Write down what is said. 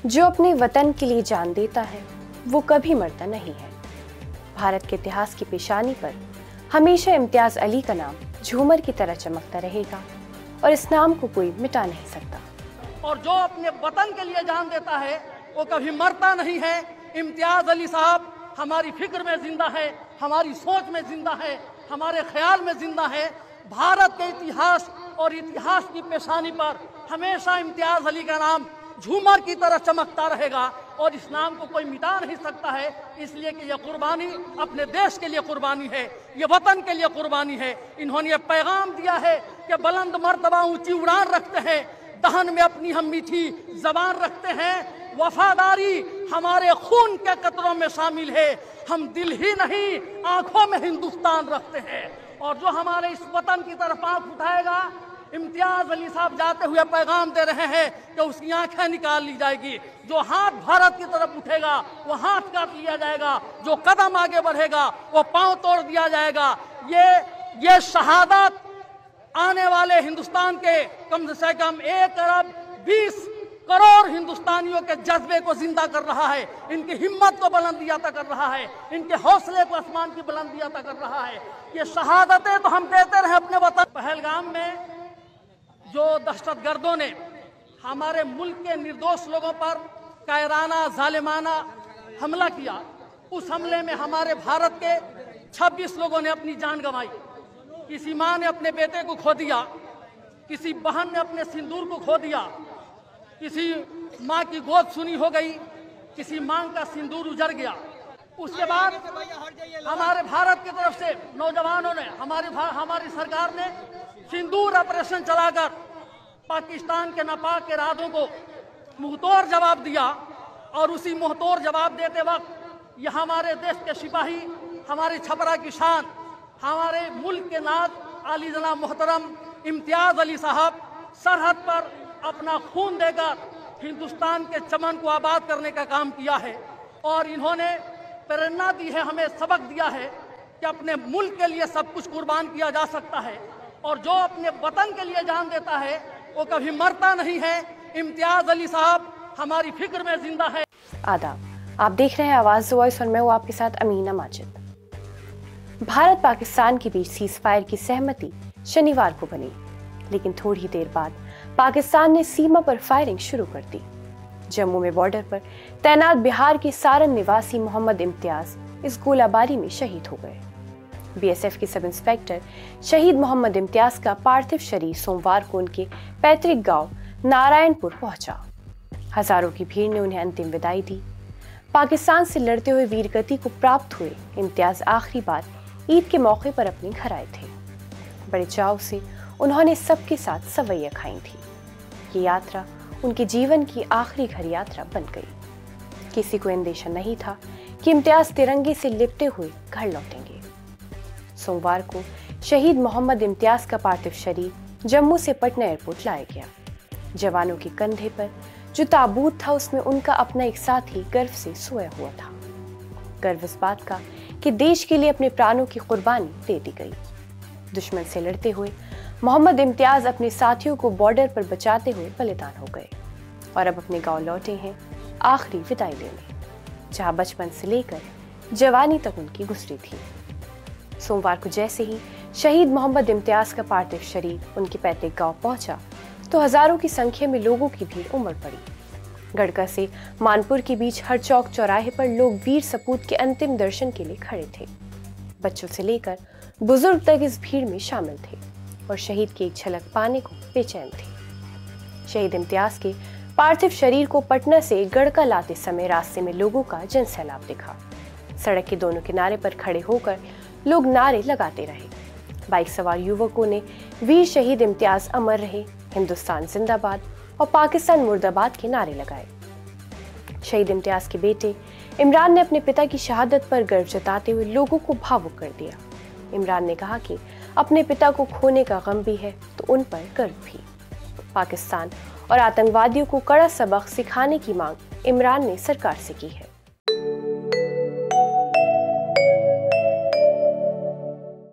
जो अपने वतन के लिए जान देता है वो कभी मरता नहीं है। भारत के इतिहास की पेशानी पर हमेशा इम्तियाज अली का नाम झूमर की तरह चमकता रहेगा और इस नाम को कोई मिटा नहीं सकता। और जो अपने वतन के लिए जान देता है वो कभी मरता नहीं है। इम्तियाज अली साहब हमारी फिक्र में जिंदा है, हमारी सोच में जिंदा है, हमारे ख्याल में जिंदा है। भारत के इतिहास और इतिहास की पेशानी पर हमेशा इम्तियाज अली का नाम झूमर की तरह चमकता रहेगा और इस नाम को कोई मिटा नहीं सकता है। इसलिए कि यह कुर्बानी अपने देश के लिए कुर्बानी है, ये वतन के लिए कुर्बानी है। इन्होंने ये पैगाम दिया है कि बुलंद मर्तबा ऊंची उड़ान रखते हैं, दहन में अपनी हम मीठी जबान रखते हैं। वफादारी हमारे खून के कतरों में शामिल है, हम दिल ही नहीं आंखों में हिंदुस्तान रखते हैं। और जो हमारे इस वतन की तरफ आंख उठाएगा, इम्तियाज अली साहब जाते हुए पैगाम दे रहे हैं कि उसकी आंखें निकाल ली जाएगी। जो हाथ भारत की तरफ उठेगा वो हाथ काट लिया जाएगा, जो कदम आगे बढ़ेगा वो पांव तोड़ दिया जाएगा। ये शहादत आने वाले हिंदुस्तान के कम से कम 1 अरब 20 करोड़ हिंदुस्तानियों के जज्बे को जिंदा कर रहा है, इनकी हिम्मत को बुलंदी अता कर रहा है, इनके हौसले को आसमान की बुलंदी अता कर रहा है। ये शहादतें तो हम देते रहे अपने वतन। पहलगाम में जो दहशतगर्दों ने हमारे मुल्क के निर्दोष लोगों पर कायराना जालिमाना हमला किया, उस हमले में हमारे भारत के 26 लोगों ने अपनी जान गंवाई। किसी माँ ने अपने बेटे को खो दिया, किसी बहन ने अपने सिंदूर को खो दिया, किसी माँ की गोद सुनी हो गई, किसी माँ का सिंदूर उजड़ गया। उसके बाद हमारे भारत की तरफ से नौजवानों ने, हमारी सरकार ने सिंदूर ऑपरेशन चलाकर पाकिस्तान के नापाक इरादों को मुंहतोड़ जवाब दिया। और उसी मुंहतोड़ जवाब देते वक्त यह हमारे देश के सिपाही, हमारी छपरा की शान, हमारे मुल्क के नाज आली जना मोहतरम इम्तियाज अली साहब सरहद पर अपना खून देकर हिंदुस्तान के चमन को आबाद करने का काम किया है। और इन्होंने प्रेरणा दी है, हमें सबक दिया है कि अपने मुल्क के लिए सब कुछ कुर्बान किया जा सकता है। और जो अपने वतन के लिए जान देता है वो कभी मरता नहीं है। इम्तियाज अली साहब हमारी फिक्र में जिंदा है। आदाब, आप देख रहे हैं आवाज वॉइस और मैं हूं आपके साथ अमीना माजिद। भारत पाकिस्तान के बीच सीज फायर की सहमति शनिवार को बनी, लेकिन थोड़ी देर बाद पाकिस्तान ने सीमा पर फायरिंग शुरू कर दी। जम्मू में बॉर्डर पर तैनात बिहार के सारण निवासी मोहम्मद इम्तियाज इस गोलाबारी में शहीद हो गए। बीएसएफ के सब इंस्पेक्टर शहीद मोहम्मद इम्तियाज का पार्थिव शरीर सोमवार को उनके पैतृक गांव नारायणपुर पहुंचा। हजारों की भीड़ ने उन्हें अंतिम विदाई दी। पाकिस्तान से लड़ते हुए वीरगति को प्राप्त हुए इम्तियाज आखिरी बार ईद के मौके पर अपने घर आए थे। बड़े चाव से उन्होंने सबके साथ सवैया खाई थी। ये यात्रा उनके जीवन की आखिरी घर यात्रा बन गई। किसी को अंदेशा नहीं था कि इम्तियाज तिरंगे से लिपटे हुए घर लौटेंगे। सोमवार को शहीद मोहम्मद इम्तियाज का पार्थिव शरीर जम्मू से पटना एयरपोर्ट लाया गया। जवानों के कंधे पर जो ताबूत था उसमें उनका अपना एक साथी गर्व से सोया हुआ था। गर्व इस बात का कि देश के लिए अपने प्राणों की कुर्बानी दे दी गई। दुश्मन से लड़ते हुए मोहम्मद इम्तियाज अपने साथियों को बॉर्डर पर बचाते हुए बलिदान हो गए और अब अपने गांव लौटे हैं आखिरी विदाई लेने, जहां बचपन से लेकर जवानी तक उनकी गुजरी थी। सोमवार को जैसे ही शहीद मोहम्मद इम्तियाज का पार्थिव शरीर उनके पैतृक गांव पहुंचा तो हजारों की संख्या में लोगों की भीड़ उमड़ पड़ी। गड़का से मानपुर के बीच हर चौक चौराहे पर लोग वीर सपूत के अंतिम दर्शन के लिए खड़े थे। बच्चों से लेकर बुजुर्ग तक इस भीड़ में शामिल थे और शहीद की एक झलक पाने को बेचैन थे। शहीद इम्तियाज के पार्थिव शरीर को पटना से गड़का लाते समय रास्ते में लोगों का जनसैलाब दिखा। सड़क के दोनों किनारे पर खड़े होकर लोग नारे लगाते रहे। बाइक सवार युवकों ने वीर शहीद इम्तियाज अमर रहे, हिंदुस्तान जिंदाबाद और पाकिस्तान मुर्दाबाद के नारे लगाए। शहीद इम्तियाज के बेटे इमरान ने अपने पिता की शहादत पर गर्व जताते हुए लोगों को भावुक कर दिया। इमरान ने कहा कि अपने पिता को खोने का गम भी है तो उन पर गर्व भी। पाकिस्तान और आतंकवादियों को कड़ा सबक सिखाने की मांग इमरान ने सरकार से की है।